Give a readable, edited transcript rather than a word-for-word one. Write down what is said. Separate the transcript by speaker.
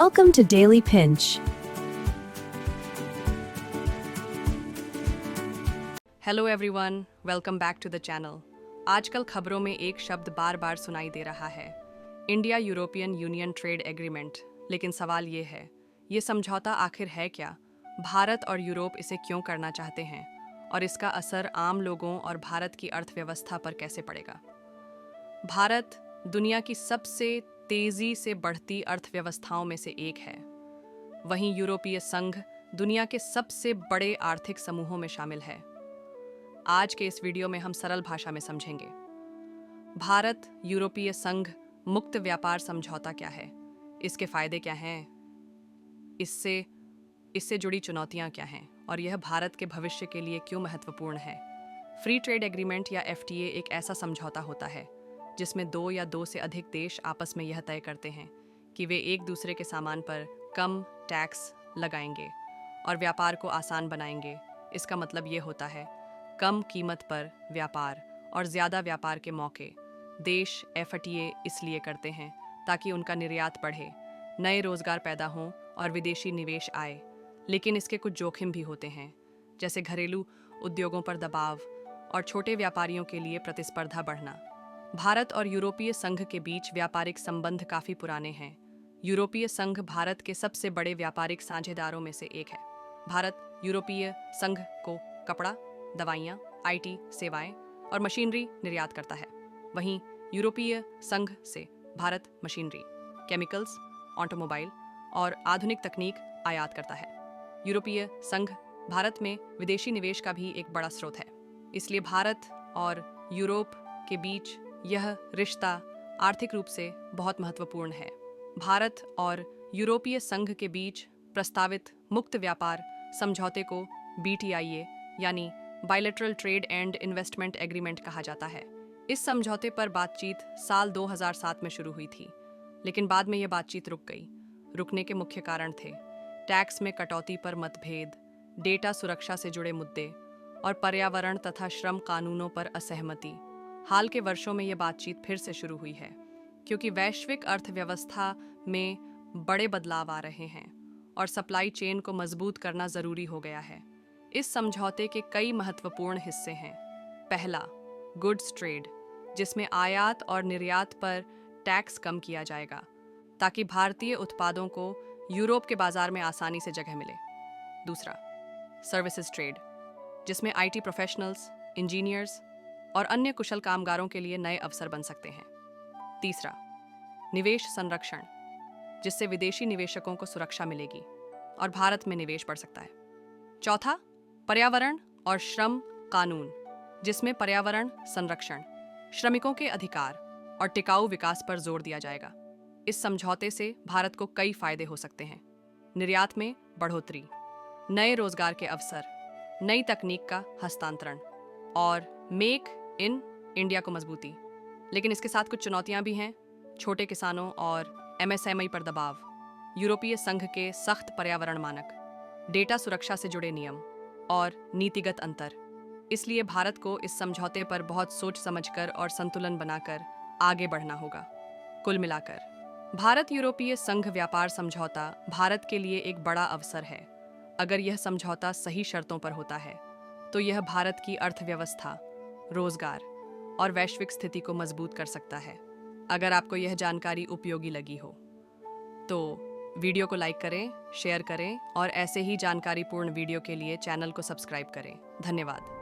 Speaker 1: Welcome to Daily Pinch.
Speaker 2: Hello everyone, welcome back to the channel. आजकल खबरों में एक शब्द बार बार सुनाई दे रहा है, India European union trade agreement. लेकिन सवाल ये है, ये समझौता आखिर है क्या? भारत और यूरोप इसे क्यों करना चाहते हैं? और इसका असर आम लोगों और भारत की अर्थव्यवस्था पर कैसे पड़ेगा? भारत दुनिया की सबसे तेजी से बढ़ती अर्थव्यवस्थाओं में से एक है। वहीं यूरोपीय संघ दुनिया के सबसे बड़े आर्थिक समूहों में शामिल है। आज के इस वीडियो में हम सरल भाषा में समझेंगे, भारत यूरोपीय संघ मुक्त व्यापार समझौता क्या है, इसके फायदे क्या हैं, इससे जुड़ी चुनौतियां क्या हैं और यह भारत के भविष्य के लिए क्यों महत्वपूर्ण है। फ्री ट्रेड एग्रीमेंट या एफटीए एक ऐसा समझौता होता है जिसमें दो या दो से अधिक देश आपस में यह तय करते हैं कि वे एक दूसरे के सामान पर कम टैक्स लगाएंगे और व्यापार को आसान बनाएंगे। इसका मतलब ये होता है, कम कीमत पर व्यापार और ज़्यादा व्यापार के मौके। देश एफटीए इसलिए करते हैं ताकि उनका निर्यात बढ़े, नए रोजगार पैदा हों और विदेशी निवेश आए। लेकिन इसके कुछ जोखिम भी होते हैं, जैसे घरेलू उद्योगों पर दबाव और छोटे व्यापारियों के लिए प्रतिस्पर्धा बढ़ना। भारत और यूरोपीय संघ के बीच व्यापारिक संबंध काफ़ी पुराने हैं। यूरोपीय संघ भारत के सबसे बड़े व्यापारिक साझेदारों में से एक है। भारत यूरोपीय संघ को कपड़ा, दवाइयाँ, आईटी सेवाएं और मशीनरी निर्यात करता है। वहीं यूरोपीय संघ से भारत मशीनरी, केमिकल्स, ऑटोमोबाइल और आधुनिक तकनीक आयात करता है। यूरोपीय संघ भारत में विदेशी निवेश का भी एक बड़ा स्रोत है। इसलिए भारत और यूरोप के बीच यह रिश्ता आर्थिक रूप से बहुत महत्वपूर्ण है। भारत और यूरोपीय संघ के बीच प्रस्तावित मुक्त व्यापार समझौते को बीटीआईए यानी bilateral trade and investment agreement कहा जाता है। इस समझौते पर बातचीत साल 2007 में शुरू हुई थी, लेकिन बाद में यह बातचीत रुक गई। रुकने के मुख्य कारण थे टैक्स में कटौती पर मतभेद, डेटा सुरक्षा से जुड़े मुद्दे और पर्यावरण तथा श्रम कानूनों पर असहमति। हाल के वर्षों में यह बातचीत फिर से शुरू हुई है क्योंकि वैश्विक अर्थव्यवस्था में बड़े बदलाव आ रहे हैं और सप्लाई चेन को मजबूत करना जरूरी हो गया है। इस समझौते के कई महत्वपूर्ण हिस्से हैं। पहला, गुड्स ट्रेड, जिसमें आयात और निर्यात पर टैक्स कम किया जाएगा ताकि भारतीय उत्पादों को यूरोप के बाजार में आसानी से जगह मिले। दूसरा, सर्विसेज ट्रेड, जिसमें आईटी प्रोफेशनल्स, इंजीनियर्स और अन्य कुशल कामगारों के लिए नए अवसर बन सकते हैं। तीसरा, निवेश संरक्षण, जिससे विदेशी निवेशकों को सुरक्षा मिलेगी और भारत में निवेश बढ़ सकता है। चौथा, पर्यावरण और श्रम कानून, जिसमें पर्यावरण संरक्षण, श्रमिकों के अधिकार और टिकाऊ विकास पर जोर दिया जाएगा। इस समझौते से भारत को कई फायदे हो सकते हैं। निर्यात में बढ़ोतरी, नए रोजगार के अवसर, नई तकनीक का हस्तांतरण और मेक इन इंडिया को मजबूती। लेकिन इसके साथ कुछ चुनौतियां भी हैं। छोटे किसानों और एमएसएमई पर दबाव, यूरोपीय संघ के सख्त पर्यावरण मानक, डेटा सुरक्षा से जुड़े नियम और नीतिगत अंतर। इसलिए भारत को इस समझौते पर बहुत सोच समझकर और संतुलन बनाकर आगे बढ़ना होगा। कुल मिलाकर भारत यूरोपीय संघ व्यापार समझौता भारत के लिए एक बड़ा अवसर है। अगर यह समझौता सही शर्तों पर होता है तो यह भारत की अर्थव्यवस्था, रोजगार और वैश्विक स्थिति को मजबूत कर सकता है। अगर आपको यह जानकारी उपयोगी लगी हो तो वीडियो को लाइक करें, शेयर करें और ऐसे ही जानकारीपूर्ण वीडियो के लिए चैनल को सब्सक्राइब करें। धन्यवाद।